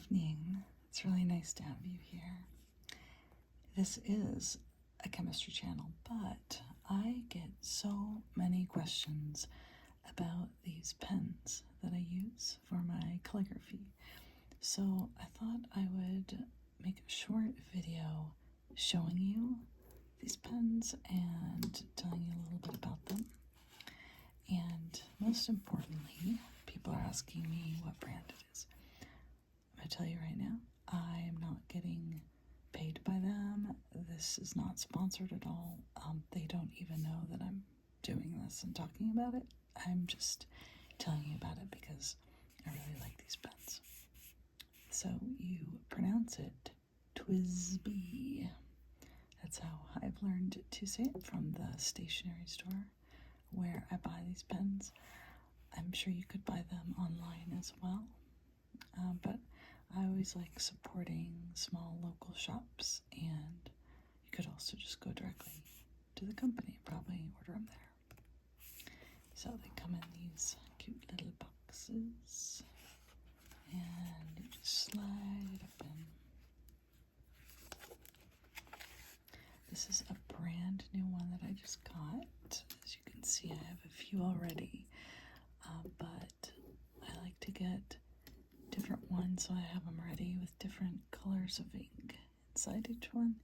evening. It's really nice to have you here. This is a chemistry channel, but I get so many questions about these pens that I use for my calligraphy. So I thought I would make a short video showing you these pens and telling you a little bit about them. And most importantly, people are asking me what brand it is. I'm going to tell you right now, I am not getting paid by them. This is not sponsored at all. They don't even know that I'm doing this and talking about it. I'm just telling you about it because I really like these pens. So you pronounce it Twsbi. That's how I've learned to say it from the stationery store where I buy these pens. I'm sure you could buy them online as well, but I always like supporting small local shops, and you could also just go directly to the company, probably order them there. So they come in these cute little boxes, and you just slide it open. This is a brand new one that I just got. As you can see, I have a few already, but I like to get different ones so I have them ready with different colors of ink inside each one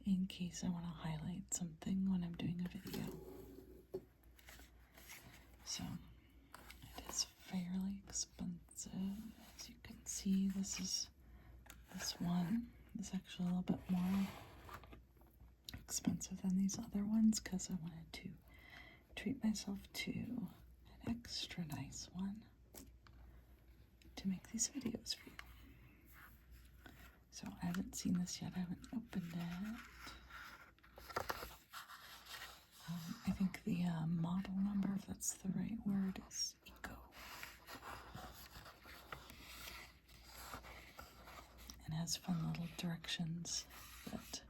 in case I want to highlight something when I'm doing a video. So it is fairly expensive. As you can see, this one is actually a little bit more expensive than these other ones because I wanted to treat myself to an extra nice one to make these videos for you. So I haven't seen this yet. I haven't opened it. I think the model number, if that's the right word, is Eco. And has fun little directions that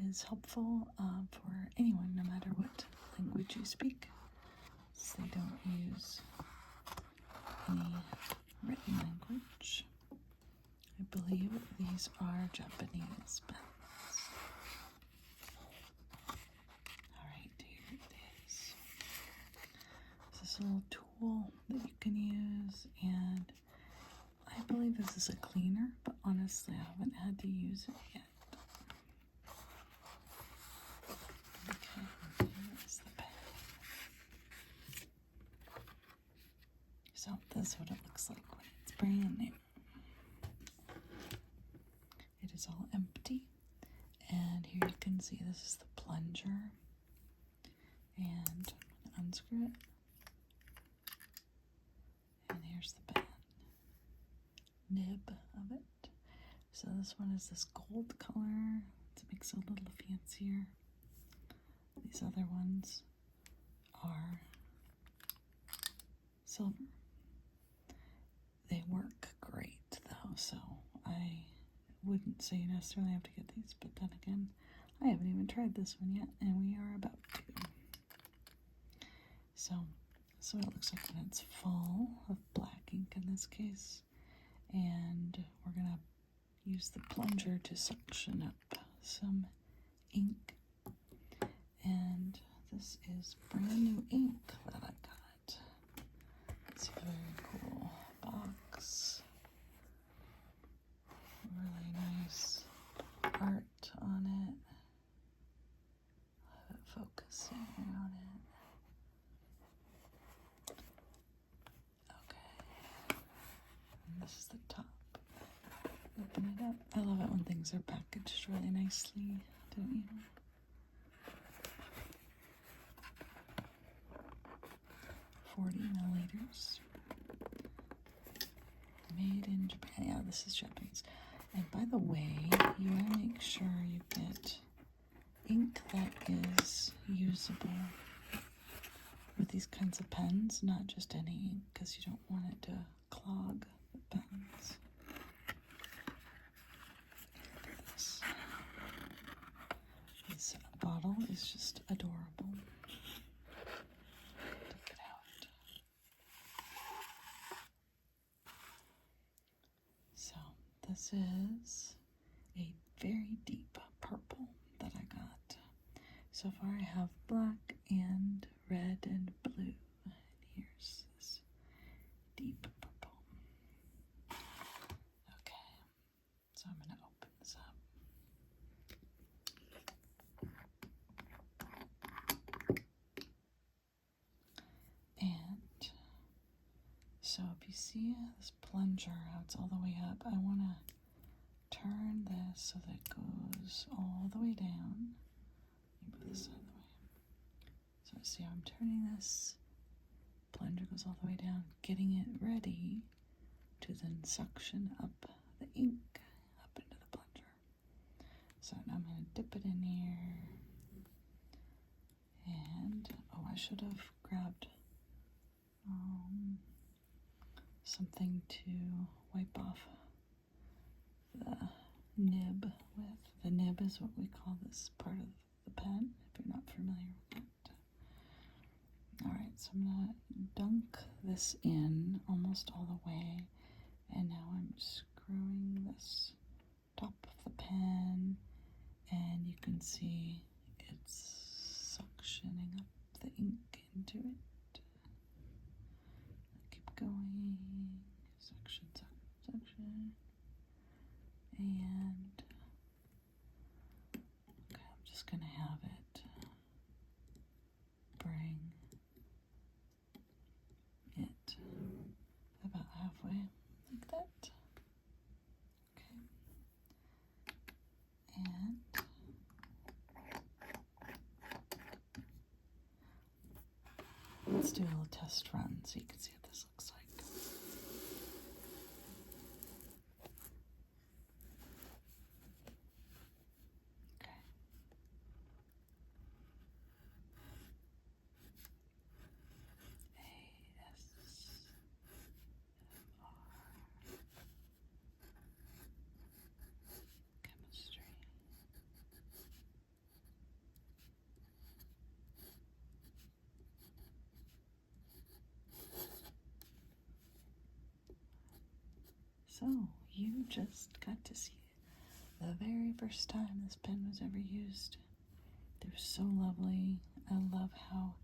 is helpful for anyone, no matter what language you speak. So they don't use any written language. I believe these are Japanese pens. Alright, here it is. This is a little tool that you can use, and I believe this is a cleaner, but honestly I haven't had to use it yet. Okay, here's the pen. So this is what it looks like when it's brand new. It is all empty, and here you can see this is the plunger, and unscrew it, and here's the pen nib of it. So this one is this gold color. It makes it a little fancier. These other ones are silver. They work great though, so I wouldn't say you necessarily have to get these, but then again, I haven't even tried this one yet, and we are about to. So this is what it looks like when it's full of black ink in this case, and we're gonna use the plunger to suction up some ink. And this is brand new ink that I got. It's a very cool box. Really nice art on it. I'll have it focusing on it. Okay. And this is the top. Open it up. I love it when things are packaged really nicely, don't you? $40 made in Japan. Yeah, this is Japanese. And by the way, you want to make sure you get ink that is usable with these kinds of pens, not just any ink, because you don't want it to clog the pens. Look at this. This bottle is just adorable. Look it out. So this is a very deep purple that I got. So far I have black and red and blue. And here's this deep purple. Okay, so I'm going to open this up. And so if you see this plunger, how it's all the way up, I want to turn this so that it goes all the way down. Let me move this out of the way. So see how I'm turning this? Plunger goes all the way down, getting it ready to then suction up the ink up into the plunger. So now I'm going to dip it in here. And, oh, I should have grabbed something to wipe off the nib with. The nib is what we call this part of the pen, if you're not familiar with it. Alright, so I'm going to dunk this in almost all the way, and now I'm screwing this top of the pen, and you can see it's suctioning up the ink into it. Keep going, suction, suction, and okay, I'm just going to have it bring it about halfway, like that. Okay, and let's do a little test run so you can see what this looks like. Okay. Chemistry. So, you just got to see the very first time this pen was ever used. They're so lovely. I love how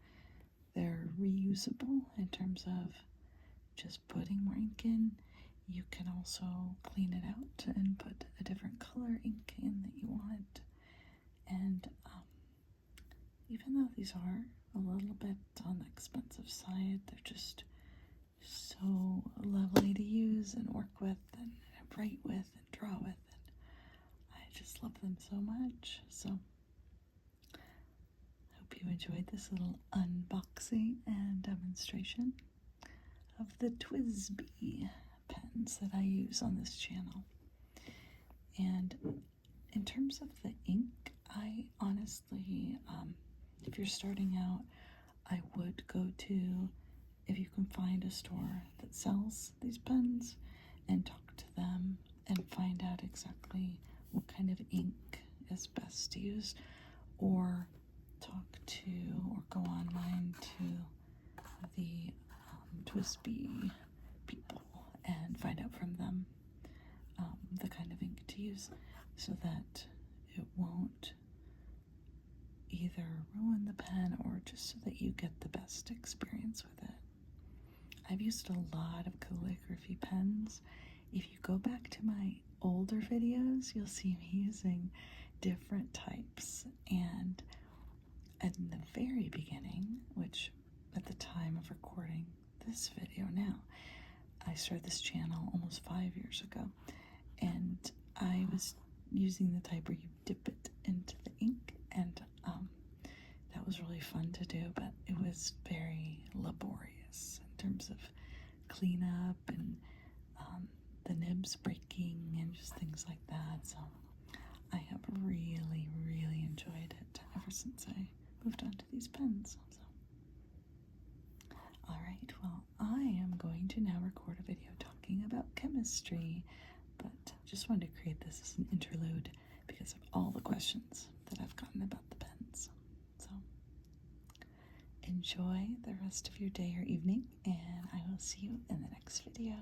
they're reusable in terms of just putting more ink in. You can also clean it out and put a different color ink in that you want. And even though these are a little bit on the expensive side, they're just so lovely to use and work with and write with and draw with. And I just love them so much. So I hope you enjoyed this little unboxing and demonstration of the Twsbi pens that I use on this channel. And in terms of the ink, I honestly, if you're starting out, I would go to, if you can find a store that sells these pens, and talk to them and find out exactly what kind of ink is best to use, or talk to or go online to the Twsbi people and find out from them the kind of ink to use, so that it won't either ruin the pen or just so that you get the best experience with it. I've used a lot of calligraphy pens. If you go back to my older videos, you'll see me using different types. And in the very beginning, which at the time of recording this video now, I started this channel almost 5 years ago, and I was using the type where you dip it into the ink, and that was really fun to do, but it was very laborious in terms of cleanup and the nibs breaking and just things like that. So I have really, really enjoyed it ever since I moved on to these pens. So, alright, well, I am going to now record a video talking about chemistry, but just wanted to create this as an interlude because of all the questions that I've gotten about the pens. So enjoy the rest of your day or evening, and I will see you in the next video.